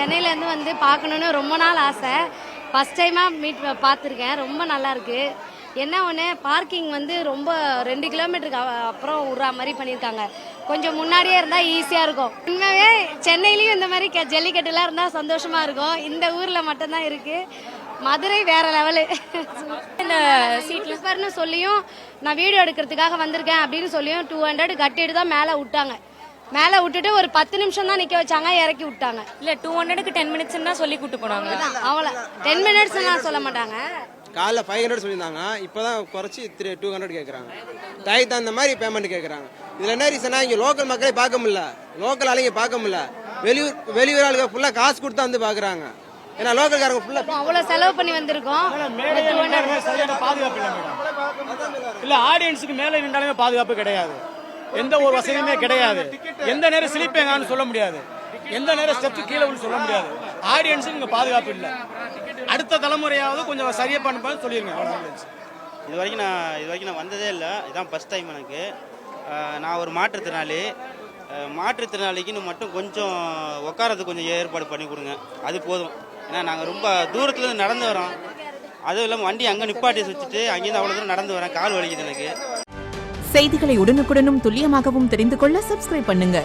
சென்னையிலேருந்து வந்து பார்க்கணுன்னு ரொம்ப நாள் ஆசை. ஃபஸ்ட் டைமாக பார்த்துருக்கேன். ரொம்ப நல்லாயிருக்கு. என்ன ஒன்று, பார்க்கிங் வந்து ரொம்ப 2 கிலோமீட்டருக்கு அப்புறம் விட்ற மாதிரி பண்ணியிருக்காங்க. கொஞ்சம் முன்னாடியே இருந்தால் ஈஸியாக இருக்கும். உண்மையே சென்னையிலையும் இந்த மாதிரி ஜல்லிக்கட்டுலாம் இருந்தால் சந்தோஷமாக இருக்கும். இந்த ஊரில் மட்டும்தான் இருக்குது. மதுரை வேற லெவலு. இந்த சீட்லர்னு சொல்லியும் நான் வீடியோ எடுக்கிறதுக்காக வந்திருக்கேன் அப்படின்னு சொல்லியும் 200 கட்டிட்டு தான் மேலே விட்டாங்க. மேலே விட்டுட்டு ஒரு 10 நிமிஷம் தான் நிற்க வச்சாங்க, இறக்கி விட்டாங்க. இல்லை 200க்கு 10 மினிட்ஸ் தான் சொல்லி கூட்டு போனாங்க. அவ்வளோ 10 மினிட்ஸ்லாம் சொல்ல மாட்டாங்க. காலைல 500 சொல்லியிருந்தாங்க, இப்போ தான் குறைச்சி 200 கேட்குறாங்க. டைத் அந்த மாதிரி பேமெண்ட் கேட்குறாங்க. இதில் என்ன ரீசனா, இங்கே லோக்கல் மக்களை பார்க்க முடியல, லோக்கல் ஆளுங்க பார்க்க முடியல, வெளியூர் ஆளுங்க ஃபுல்லாக காசு கொடுத்து வந்து பார்க்குறாங்க. ஏன்னா லோக்கல்காரங்க ஃபுல்லாக அவ்வளோ செலவு பண்ணி வந்திருக்கோம். சரியான பாதுகாப்பு இல்லை மேடம். இல்லை ஆடியன்ஸுக்கு மேலே நின்றாலுமே பாதுகாப்பு கிடையாது. எந்த ஒரு வசதியுமே கிடையாது. எந்த நேரம் ஸ்லீப்பேங்கான்னு சொல்ல முடியாது, எந்த நேரம் ஸ்டெப்ஸ் கீழே விழு சொல்ல முடியாது. ஆடியன்ஸுக்கு இங்கே பாதுகாப்பு இல்லை. அடுத்த தலைமுறையாவது கொஞ்சம் சரியா பண்ண சொல்லிருங்க. இது வரைக்கும் நான் வந்ததே இல்லை. இதான் ஃபர்ஸ்ட் டைம் எனக்கு. நான் ஒரு மாற்றுத்திறனாளிக்குன்னு மட்டும் கொஞ்சம் உட்காரத்துக்கு கொஞ்சம் ஏற்பாடு பண்ணி கொடுங்க, அது போதும். ஏன்னா நாங்கள் ரொம்ப தூரத்துலேருந்து நடந்து வரோம். அதுவும் இல்லாமல் வண்டி அங்கே நிப்பாட்டி வச்சுட்டு அங்கேருந்து அவ்வளோ தூரம் நடந்து வரேன், கால் வலிக்குது எனக்கு. செய்திகளை உடனுக்குடனும் துல்லியமாகவும் தெரிந்து கொள்ள சப்ஸ்கிரைப் பண்ணுங்க.